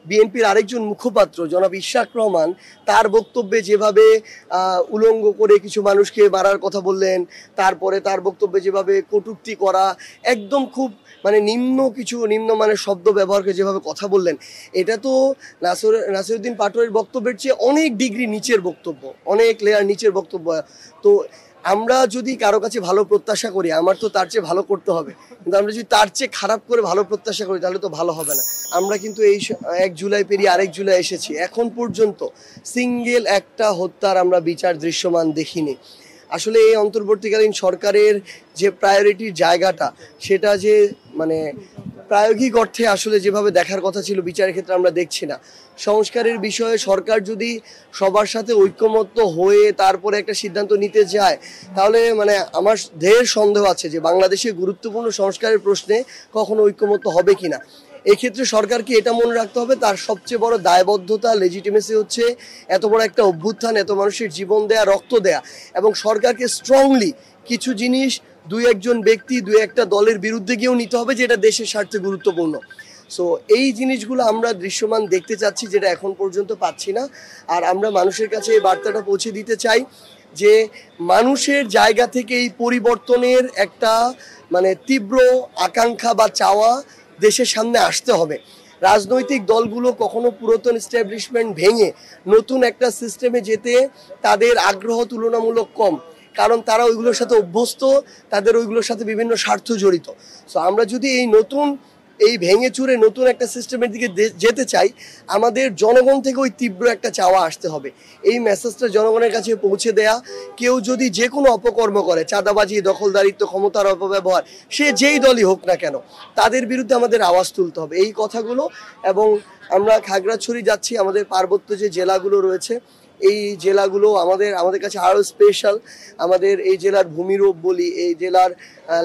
বিএনপির আরেকজন মুখপাত্র জনাব ইশরাক রহমান তার বক্তব্যে যেভাবে উলঙ্গ করে কিছু মানুষকে মারার কথা বললেন, তারপরে তার বক্তব্যে যেভাবে কটূক্তি করা, একদম খুব মানে নিম্নমানের শব্দ ব্যবহার করে যেভাবে কথা বললেন, এটা তো নাসিরউদ্দিন পাটোয়ারির বক্তব্যের চেয়ে অনেক ডিগ্রি নিচের বক্তব্য, অনেক লেয়ার নিচের বক্তব্য। তো আমরা যদি কারো কাছে ভালো প্রত্যাশা করি, আমার তো তার চেয়ে ভালো করতে হবে, কিন্তু আমরা যদি তার চেয়ে খারাপ করে ভালো প্রত্যাশা করি তাহলে তো ভালো হবে না। আমরা কিন্তু এই 1 জুলাই পেরিয়ে আরেক জুলাই এসেছি, এখন পর্যন্ত সিঙ্গেল একটা হত্যার আমরা বিচার দৃশ্যমান দেখিনি। আসলে এই অন্তর্বর্তীকালীন সরকারের যে প্রায়োরিটির জায়গাটা, সেটা যে মানে প্রায়োগিক অর্থে আসলে যেভাবে দেখার কথা ছিল বিচারের ক্ষেত্রে আমরা দেখছি না। সংস্কারের বিষয়ে সরকার যদি সবার সাথে ঐক্যমত্য হয়ে তারপরে একটা সিদ্ধান্ত নিতে যায়, তাহলে মানে আমার ঢের সন্দেহ আছে যে বাংলাদেশে গুরুত্বপূর্ণ সংস্কারের প্রশ্নে কখনো ঐক্যমত্য হবে কিনা। এক্ষেত্রে সরকারকে এটা মনে রাখতে হবে, তার সবচেয়ে বড় দায়বদ্ধতা, লেজিটিমেসি হচ্ছে এত বড় একটা অভ্যুত্থান, এত মানুষের জীবন দেয়া, রক্ত দেয়া, এবং সরকারকে স্ট্রংলি কিছু জিনিস 2-1 ব্যক্তি 2-1 দলের বিরুদ্ধে গিয়েও নিতে হবে, যেটা দেশের স্বার্থে গুরুত্বপূর্ণ। সো এই জিনিসগুলো আমরা দৃশ্যমান দেখতে চাচ্ছি, যেটা এখন পর্যন্ত পাচ্ছি না। আর আমরা মানুষের কাছে এই বার্তাটা পৌঁছে দিতে চাই যে মানুষের জায়গা থেকে এই পরিবর্তনের একটা মানে তীব্র আকাঙ্ক্ষা বা চাওয়া দেশের সামনে আসতে হবে। রাজনৈতিক দলগুলো কখনো পুরাতন এস্টাবলিশমেন্ট ভেঙে নতুন একটা সিস্টেমে যেতে তাদের আগ্রহ তুলনামূলক কম, কারণ তারা ওইগুলোর সাথে অভ্যস্ত, তাদের ওইগুলোর সাথে বিভিন্ন স্বার্থ জড়িত। সো আমরা যদি এই ভেঙে চুরে নতুন একটা সিস্টেমের দিকে যেতে চাই, আমাদের জনগণ থেকে ওই তীব্র একটা চাওয়া আসতে হবে। এই মেসেজটা জনগণের কাছে পৌঁছে দেয়া, কেউ যদি যে কোনো অপকর্ম করে, চাঁদাবাজি, দখলদারিত্ব, ক্ষমতার অপব্যবহার, সে যেই দলই হোক না কেন, তাদের বিরুদ্ধে আমাদের আওয়াজ তুলতে হবে, এই কথাগুলো। এবং আমরা খাগড়াছড়ি যাচ্ছি, আমাদের পার্বত্য যে জেলাগুলো রয়েছে, এই জেলাগুলো আমাদের কাছে আরও স্পেশাল। আমাদের এই জেলার ভূমিরূপ বলি, এই জেলার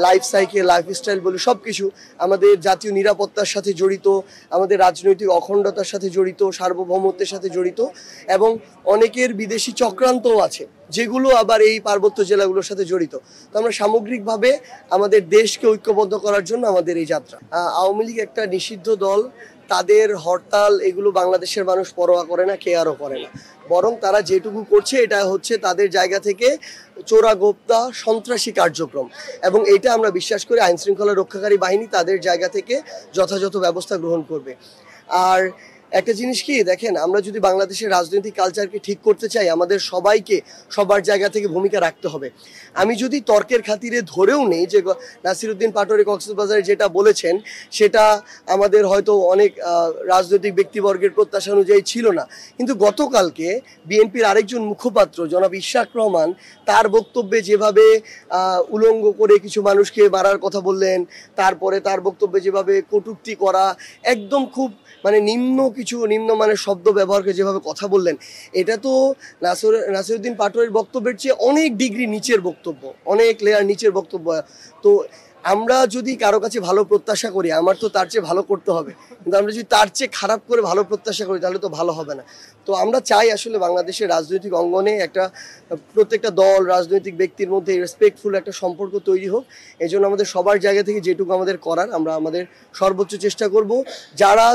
লাইফ সাইকেল, লাইফস্টাইল বলি, সব কিছু আমাদের জাতীয় নিরাপত্তার সাথে জড়িত, আমাদের রাজনৈতিক অখণ্ডতার সাথে জড়িত, সার্বভৌমত্বের সাথে জড়িত, এবং অনেকের বিদেশি চক্রান্তও আছে, যেগুলো আবার এই পার্বত্য জেলাগুলোর সাথে জড়িত। তো আমরা সামগ্রিকভাবে আমাদের দেশকে ঐক্যবদ্ধ করার জন্য আমাদের এই যাত্রা। আওয়ামী লীগ একটা নিষিদ্ধ দল, তাদের হরতাল এগুলো বাংলাদেশের মানুষ পরোয়া করে না, কেয়ারও করে না। বরং তারা যেটুকু করছে এটা হচ্ছে তাদের জায়গা থেকে চোরাগোপ্তা সন্ত্রাসী কার্যক্রম, এবং এটা আমরা বিশ্বাস করি আইন শৃঙ্খলা রক্ষাকারী বাহিনী তাদের জায়গা থেকে যথাযথ ব্যবস্থা গ্রহণ করবে। আর একটা জিনিস কি দেখেন, আমরা যদি বাংলাদেশের রাজনৈতিক কালচারকে ঠিক করতে চাই, আমাদের সবাইকে সবার জায়গা থেকে ভূমিকা রাখতে হবে। আমি যদি তর্কের খাতিরে ধরেও নেই যে নাসিরউদ্দিন পাটোয়ারি কক্সবাজারে যেটা বলেছেন সেটা আমাদের হয়তো অনেক রাজনৈতিক ব্যক্তিবর্গের প্রত্যাশা অনুযায়ী ছিল না, কিন্তু গতকালকে বিএনপির আরেকজন মুখপাত্র জনাব ইশরাক রহমান তার বক্তব্যে যেভাবে উলঙ্গ করে কিছু মানুষকে মারার কথা বললেন, তারপরে তার বক্তব্যে যেভাবে কটূক্তি করা, একদম খুব মানে নিম্নমানের শব্দ ব্যবহার করে যেভাবে কথা বললেন, এটা তো নাসিরউদ্দিন পাটোয়ারির বক্তব্যের চেয়ে অনেক ডিগ্রি নিচের বক্তব্য, অনেক লেয়ার নিচের বক্তব্য। তো আমরা যদি কারো কাছে ভালো প্রত্যাশা করি, আমার তো তার চেয়ে ভালো করতে হবে, কিন্তু আমরা যদি তার চেয়ে খারাপ করে ভালো প্রত্যাশা করি তাহলে তো ভালো হবে না। তো আমরা চাই আসলে বাংলাদেশের রাজনৈতিক অঙ্গনে প্রত্যেকটা দল, রাজনৈতিক ব্যক্তির মধ্যে রেসপেক্টফুল একটা সম্পর্ক তৈরি হোক। এই জন্য আমাদের সবার জায়গা থেকে যেটুকু আমাদের করার আমরা আমাদের সর্বোচ্চ চেষ্টা করব। যারা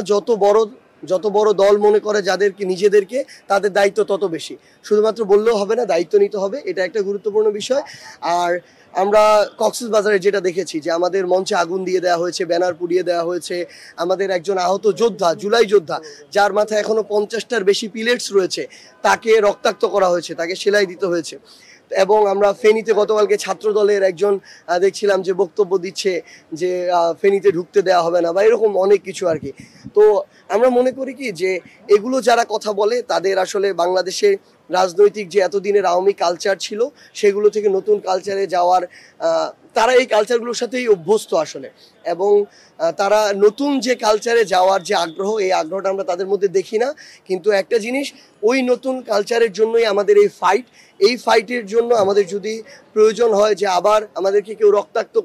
যত বড় দল মনে করে যাদেরকে নিজেদেরকে, তাদের দায়িত্ব তত বেশি। শুধুমাত্র বললেও হবে না, দায়িত্ব নিতে হবে, এটা একটা গুরুত্বপূর্ণ বিষয়। আর আমরা কক্সবাজারে যেটা দেখেছি যে আমাদের মঞ্চে আগুন দিয়ে দেওয়া হয়েছে, ব্যানার পুড়িয়ে দেওয়া হয়েছে, আমাদের একজন আহত যোদ্ধা, জুলাই যোদ্ধা, যার মাথায় এখনো 50টার বেশি পিলেটস রয়েছে, তাকে রক্তাক্ত করা হয়েছে, তাকে সেলাই দিতে হয়েছে। এবং আমরা ফেনীতে গতকালকে ছাত্র দলের একজন দেখছিলাম যে বক্তব্য দিচ্ছে যে ফেনীতে ঢুকতে দেওয়া হবে না, বা এরকম অনেক কিছু আর কি। তো আমরা মনে করি কি যে এগুলো যারা কথা বলে তাদের আসলে বাংলাদেশে রাজনৈতিক যে এতদিনের আওয়ামী কালচার ছিল সেগুলো থেকে নতুন কালচারে যাওয়ার, তারা এই কালচারগুলোর সাথেই অভ্যস্ত আসলে, এবং তারা নতুন যে কালচারে যাওয়ার যে আগ্রহ, এই আগ্রহটা আমরা তাদের মধ্যে দেখি না। কিন্তু একটা জিনিস, ওই নতুন কালচারের জন্যই আমাদের এই ফাইটের জন্য আমাদের যদি প্রয়োজন হয় যে আবার আমাদেরকে কেউ রক্তাক্ত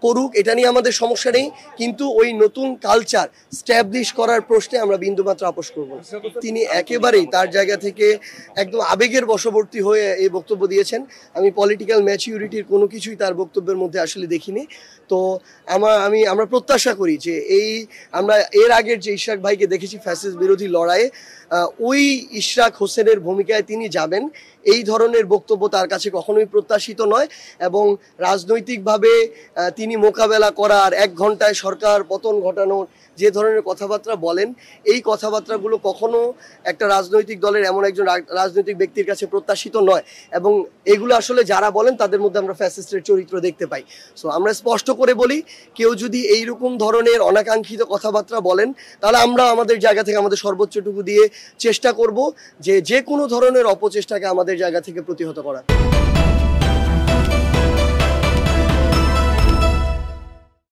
করুক, এটা নিয়ে আমাদের সমস্যা নেই, কিন্তু ওই নতুন কালচার স্ট্যাবলিশ করার প্রশ্নে আমরা বিন্দুমাত্র আপোষ করব না। তিনি একেবারেই তার জায়গা থেকে একদম আবেগের বশবর্তী হয়ে এই বক্তব্য দিয়েছেন। আমি পলিটিক্যাল ম্যাচিউরিটির কোনো কিছুই তার বক্তব্যের মধ্যে আসলে দেখিনি। তো আমরা প্রত্যাশা করি যে আমরা এর আগের যে ইশরাক ভাইকে দেখেছি ফ্যাসিস্ট বিরোধী লড়াইয়ে, ওই ইশরাক হোসেনের ভূমিকায় তিনি যাবেন, এই ধরনের বক্তব্য তার কাছে কখনোই প্রত্যাশিত নয়। এবং রাজনৈতিকভাবে তিনি মোকাবেলা করার, 1 ঘন্টায় সরকার পতন ঘটানোর যে ধরনের কথাবার্তা বলেন, এই কথাবার্তাগুলো কখনো একটা রাজনৈতিক দলের এমন একজন রাজনৈতিক ব্যক্তির কাছে প্রত্যাশিত নয়। এবং এগুলো আসলে যারা বলেন তাদের মধ্যে আমরা ফ্যাসিস্টের চরিত্র দেখতে পাই। সো আমরা স্পষ্ট করে বলি, কেউ যদি এইরকম ধরনের অনাকাঙ্ক্ষিত কথাবার্তা বলেন, তাহলে আমরা আমাদের জায়গা থেকে আমাদের সর্বোচ্চটুকু দিয়ে চেষ্টা করব যে কোনো ধরনের অপচেষ্টাকে আমাদের জায়গা থেকে প্রতিহত করা।